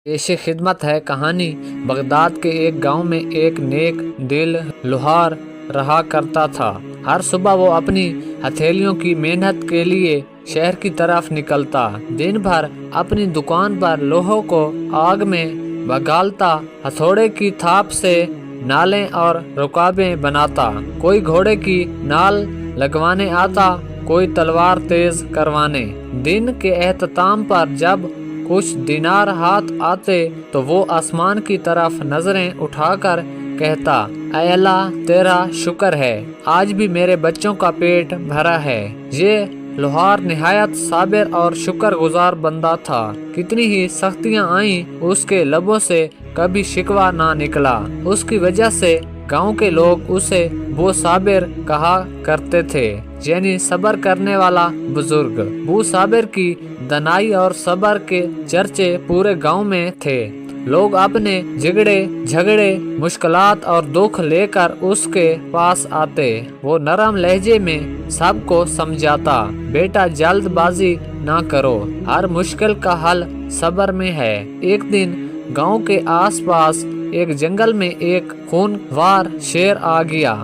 پیش خدمت ہے کہانی۔ بغداد کے ایک گاؤں میں ایک نیک دل لوہار رہا کرتا تھا۔ ہر صبح وہ اپنی ہتھیلیوں کی محنت کے لیے شہر کی طرف نکلتا۔ دن بھر اپنی دکان پر لوہوں کو آگ میں بگھالتا، ہتھوڑے کی تھاپ سے نالیں اور رکابیں بناتا۔ کوئی گھوڑے کی نال لگوانے آتا، کوئی تلوار تیز کروانے۔ دن کے اختتام پر جب کچھ دینار ہاتھ آتے تو وہ آسمان کی طرف نظریں اٹھا کر کہتا، اے اللہ تیرا شکر ہے، آج بھی میرے بچوں کا پیٹ بھرا ہے۔ یہ لوہار نہایت صابر اور شکر گزار بندہ تھا۔ کتنی ہی سختیاں آئیں، اس کے لبوں سے کبھی شکوہ نہ نکلا۔ اس کی وجہ سے گاؤں کے لوگ اسے بو صابر کہا کرتے تھے، یعنی صبر کرنے والا بزرگ۔ بو صابر کی دانائی اور صبر کے چرچے پورے گاؤں میں تھے۔ لوگ اپنے جھگڑے مشکلات اور دکھ لے کر اس کے پاس آتے۔ وہ نرم لہجے میں سب کو سمجھاتا، بیٹا جلد بازی نہ کرو، ہر مشکل کا حل صبر میں ہے۔ ایک دن گاؤں کے آس پاس ایک جنگل میں ایک خونخوار شیر آ گیا۔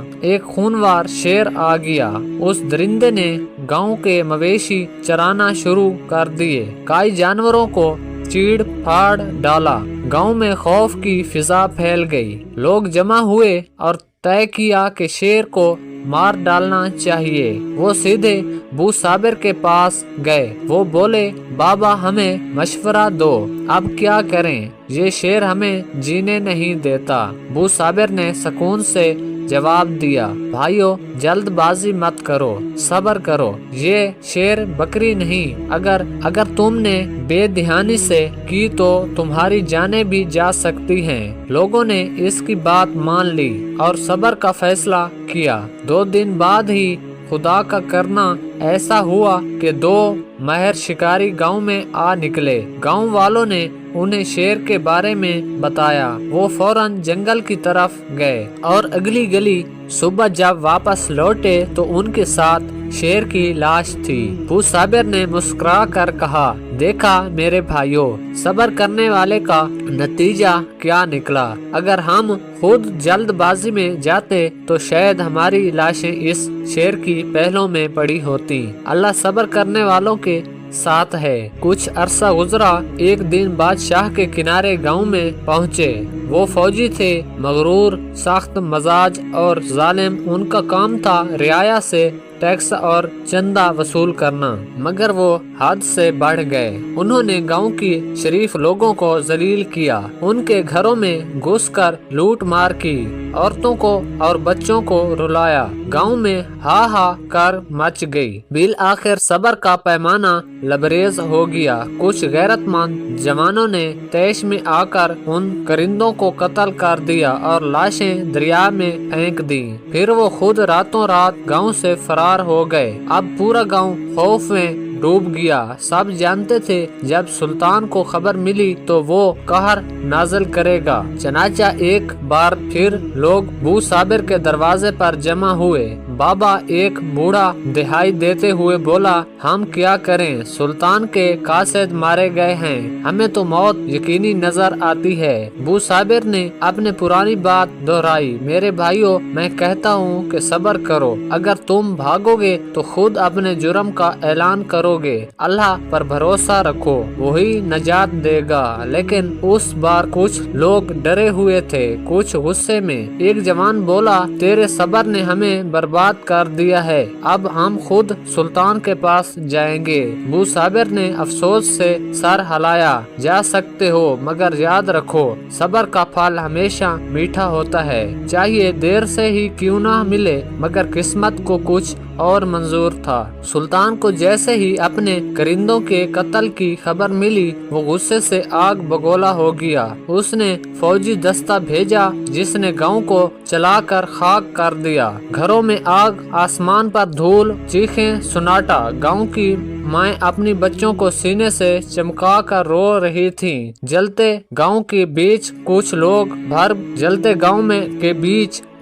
اس درندے نے گاؤں کے مویشی چرانا شروع کر دیے، کئی جانوروں کو چیڑ پھاڑ ڈالا۔ گاؤں میں خوف کی فضا پھیل گئی۔ لوگ جمع ہوئے اور طے کیا کہ شیر کو مار ڈالنا چاہیے۔ وہ سیدھے بو صابر کے پاس گئے۔ وہ بولے، بابا ہمیں مشورہ دو، اب کیا کریں؟ یہ شیر ہمیں جینے نہیں دیتا۔ بو صابر نے سکون سے جواب دیا، بھائیو جلد بازی مت کرو، صبر کرو، یہ شیر بکری نہیں، اگر تم نے بے دہانی سے کی تو تمہاری جانیں بھی جا سکتی ہیں۔ لوگوں نے اس کی بات مان لی اور صبر کا فیصلہ کیا۔ 2 دن بعد ہی خدا کا کرنا ایسا ہوا کہ 2 ماہر شکاری گاؤں میں آ نکلے۔ گاؤں والوں نے انہیں شیر کے بارے میں بتایا۔ وہ فوراً جنگل کی طرف گئے اور اگلی گلی صبح جب واپس لوٹے تو ان کے ساتھ شیر کی لاش تھی۔ بو صابر نے مسکرا کر کہا، دیکھا میرے بھائیو، صبر کرنے والے کا نتیجہ کیا نکلا۔ اگر ہم خود جلد بازی میں جاتے تو شاید ہماری لاشیں اس شیر کی پہلوں میں پڑی ہوتی۔ اللہ صبر کرنے والوں کے ساتھ ہے۔ کچھ عرصہ گزرا۔ ایک دن بادشاہ کے کنارے گاؤں میں پہنچے۔ وہ فوجی تھے، مغرور، سخت مزاج اور ظالم۔ ان کا کام تھا رعایا سے ٹیکس اور چندہ وصول کرنا، مگر وہ حد سے بڑھ گئے۔ انہوں نے گاؤں کی شریف لوگوں کو ذلیل کیا، ان کے گھروں میں گھس کر لوٹ مار کی، عورتوں کو اور بچوں کو رلایا۔ گاؤں میں کر مچ گئی۔ بالآخر صبر کا پیمانہ لبریز ہو گیا۔ کچھ غیرت مند جوانوں نے طیش میں آ کر ان کرندوں کو قتل کر دیا اور لاشیں دریا میں پھینک دیں۔ پھر وہ خود راتوں رات گاؤں سے فرار ہو گئے۔ اب پورا گاؤں خوف میں ڈوب گیا۔ سب جانتے تھے جب سلطان کو خبر ملی تو وہ قہر نازل کرے گا۔ چنانچہ ایک بار پھر لوگ بو صابر کے دروازے پر جمع ہوئے۔ بابا ایک بوڑھا دہائی دیتے ہوئے بولا، ہم کیا کریں؟ سلطان کے قاصد مارے گئے ہیں، ہمیں تو موت یقینی نظر آتی ہے۔ بو صابر نے اپنے پرانی بات دہرائی، میرے بھائیو میں کہتا ہوں کہ صبر کرو، اگر تم بھاگو گے تو خود اپنے جرم کا اعلان کرو گے، اللہ پر بھروسہ رکھو، وہی نجات دے گا۔ لیکن اس بار کچھ لوگ ڈرے ہوئے تھے، کچھ غصے میں۔ ایک جوان بولا، تیرے صبر نے ہمیں برباد کر دیا ہے، اب ہم خود سلطان کے پاس جائیں گے۔ بو صابر نے افسوس سے سر ہلایا، جا سکتے ہو، مگر یاد رکھو صبر کا پھل ہمیشہ میٹھا ہوتا ہے، چاہیے دیر سے ہی کیوں نہ ملے، مگر قسمت کو کچھ اور منظور تھا۔ سلطان کو جیسے ہی اپنے کرندوں کے قتل کی خبر ملی، وہ غصے سے آگ بگولا ہو گیا۔ اس نے فوجی دستہ بھیجا جس نے گاؤں کو چلا کر خاک کر دیا۔ گھروں میں آگ، آسمان پر دھول، چیخیں، سناٹا۔ گاؤں کی مائیں اپنی بچوں کو سینے سے چمکا کر رو رہی تھیں۔ جلتے گاؤں کے بیچ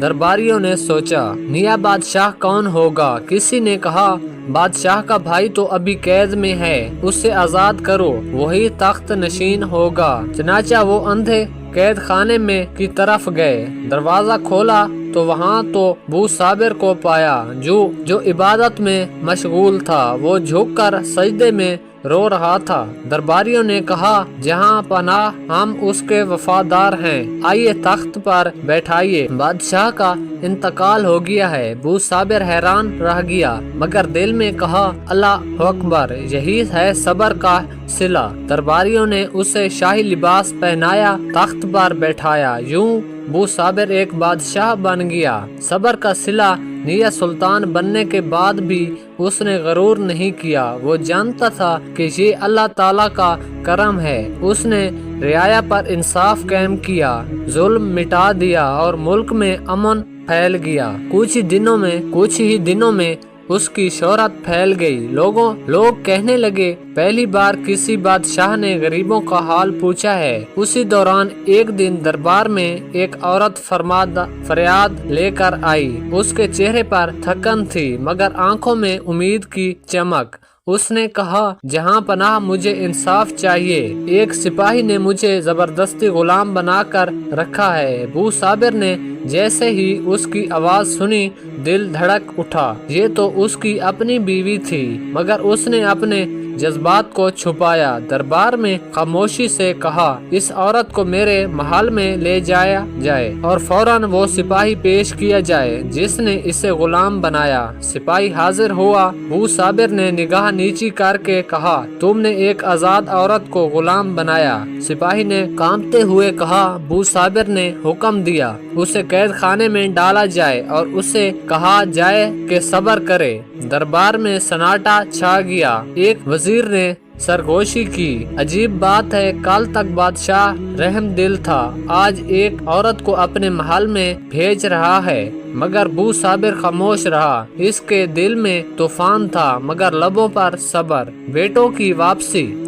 درباریوں نے سوچا نیا بادشاہ کون ہوگا؟ کسی نے کہا بادشاہ کا بھائی تو ابھی قید میں ہے، اسے آزاد کرو، وہی تخت نشین ہوگا۔ چنانچہ وہ اندھے قید خانے میں کی طرف گئے۔ دروازہ کھولا تو وہاں تو بو صابر کو پایا جو عبادت میں مشغول تھا۔ وہ جھک کر سجدے میں رو رہا تھا۔ درباریوں نے کہا جہاں پناہ ہم اس کے وفادار ہیں، آئیے تخت پر بیٹھائیے، بادشاہ کا انتقال ہو گیا ہے۔ بو صابر حیران رہ گیا مگر دل میں کہا اللہ اکبر، یہی ہے صبر کا صلہ۔ درباریوں نے اسے شاہی لباس پہنایا، تخت پر بیٹھایا، یوں بو صابر ایک بادشاہ بن گیا۔ صبر کا صلہ نیا سلطان بننے کے بعد بھی اس نے غرور نہیں کیا۔ وہ جانتا تھا کہ یہ اللہ تعالیٰ کا کرم ہے۔ اس نے رعایا پر انصاف قائم کیا، ظلم مٹا دیا اور ملک میں امن پھیل گیا۔ کچھ ہی دنوں میں اس کی شہرت پھیل گئی۔ لوگ کہنے لگے پہلی بار کسی بادشاہ نے غریبوں کا حال پوچھا ہے۔ اسی دوران ایک دن دربار میں ایک عورت فریاد لے کر آئی۔ اس کے چہرے پر تھکن تھی مگر آنکھوں میں امید کی چمک۔ اس نے کہا جہاں پناہ مجھے انصاف چاہیے، ایک سپاہی نے مجھے زبردستی غلام بنا کر رکھا ہے۔ بو صابر نے جیسے ہی اس کی آواز سنی دل دھڑک اٹھا۔ یہ تو اس کی اپنی بیوی تھی مگر اس نے اپنے جذبات کو چھپایا۔ دربار میں خاموشی سے کہا اس عورت کو میرے محل میں لے جایا جائے اور فوراً وہ سپاہی پیش کیا جائے جس نے اسے غلام بنایا۔ سپاہی حاضر ہوا۔ بو صابر نے نگاہ نیچی کر کے کہا تم نے ایک آزاد عورت کو غلام بنایا؟ سپاہی نے کانپتے ہوئے کہا بو صابر نے حکم دیا اسے قید خانے میں ڈالا جائے اور اسے کہا جائے کہ صبر کرے۔ دربار میں سناٹا چھا گیا۔ ایک وزیر نے سرگوشی کی عجیب بات ہے، کل تک بادشاہ رحم دل تھا، آج ایک عورت کو اپنے محل میں بھیج رہا ہے۔ مگر بو صابر خاموش رہا۔ اس کے دل میں طوفان تھا مگر لبوں پر صبر۔ بیٹوں کی واپسی۔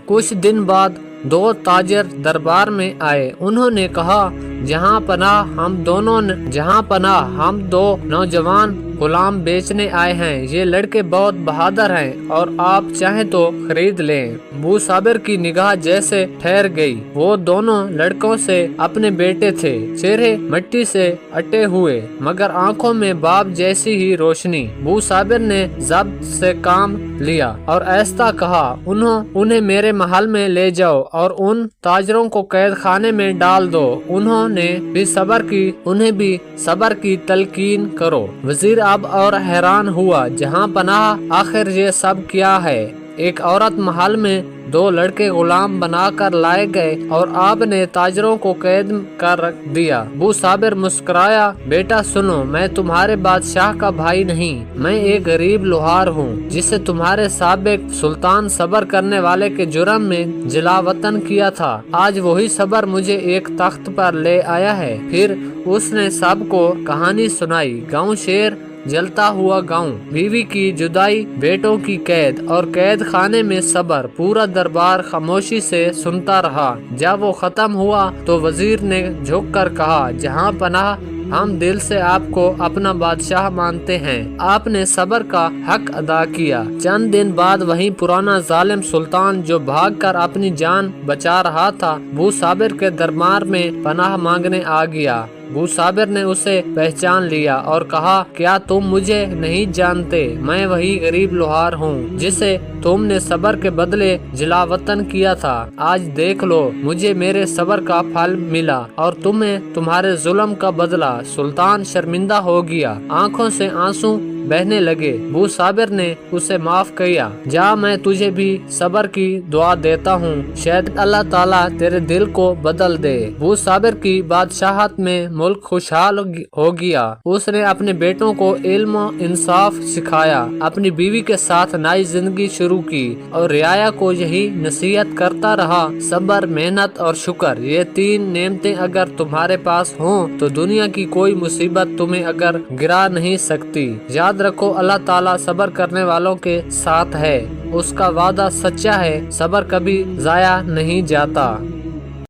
کچھ دن بعد دو تاجر دربار میں آئے۔ انہوں نے کہا جہاں پناہ ہم دو نوجوان غلام بیچنے آئے ہیں۔ یہ لڑکے بہت بہادر ہیں اور آپ چاہیں تو خرید لیں۔ بو صابر کی نگاہ جیسے ٹھہر گئی۔ وہ دونوں لڑکوں سے اپنے بیٹے تھے، چہرے مٹی سے اٹے ہوئے مگر آنکھوں میں باپ جیسی ہی روشنی۔ بو صابر نے ضبط سے کام لیا اور ایسا کہا انہیں میرے محل میں لے جاؤ اور ان تاجروں کو قید خانے میں ڈال دو۔ انہیں بھی صبر کی تلقین کرو۔ وزیر اب اور حیران ہوا جہاں پناہ آخر یہ سب کیا ہے؟ ایک عورت محل میں دو لڑکے غلام بنا کر لائے گئے اور آپ نے تاجروں کو قید کر رکھ دیا۔ بو صابر مسکرایا بیٹا سنو، میں تمہارے بادشاہ کا بھائی نہیں، میں ایک غریب لوہار ہوں جسے تمہارے سابق سلطان صبر کرنے والے کے جرم میں جلا وطن کیا تھا۔ آج وہی صبر مجھے ایک تخت پر لے آیا ہے۔ پھر اس نے سب کو کہانی سنائی۔ گاؤں شیر جلتا ہوا گاؤں، بیوی کی جدائی، بیٹوں کی قید اور قید خانے میں صبر۔ پورا دربار خاموشی سے سنتا رہا۔ جب وہ ختم ہوا تو وزیر نے جھک کر کہا جہاں پناہ ہم دل سے آپ کو اپنا بادشاہ مانتے ہیں، آپ نے صبر کا حق ادا کیا۔ چند دن بعد وہی پرانا ظالم سلطان جو بھاگ کر اپنی جان بچا رہا تھا بو صابر کے دربار میں پناہ مانگنے آ گیا۔ بو صابر نے اسے پہچان لیا اور کہا کیا تم مجھے نہیں جانتے؟ میں وہی غریب لوہار ہوں جسے تم نے صبر کے بدلے جلا وطن کیا تھا۔ آج دیکھ لو مجھے میرے صبر کا پھل ملا اور تمہیں تمہارے ظلم کا بدلہ۔ سلطان شرمندہ ہو گیا، آنکھوں سے آنسو بہنے لگے۔ بو صابر نے اسے معاف کیا۔ جا میں تجھے بھی صبر کی دعا دیتا ہوں، شاید اللہ تعالیٰ تیرے دل کو بدل دے۔ بو صابر کی بادشاہت میں ملک خوشحال ہو گیا۔ اس نے اپنے بیٹوں کو علم و انصاف سکھایا، اپنی بیوی کے ساتھ نئی زندگی شروع کی اور رعایا کو یہی نصیحت کرتا رہا صبر، محنت اور شکر۔ یہ تین نعمتیں اگر تمہارے پاس ہوں تو دنیا کی کوئی مصیبت تمہیں اگر گرا نہیں سکتی۔ یاد رکھو اللہ تعالیٰ صبر کرنے والوں کے ساتھ ہے، اس کا وعدہ سچا ہے، صبر کبھی ضائع نہیں جاتا۔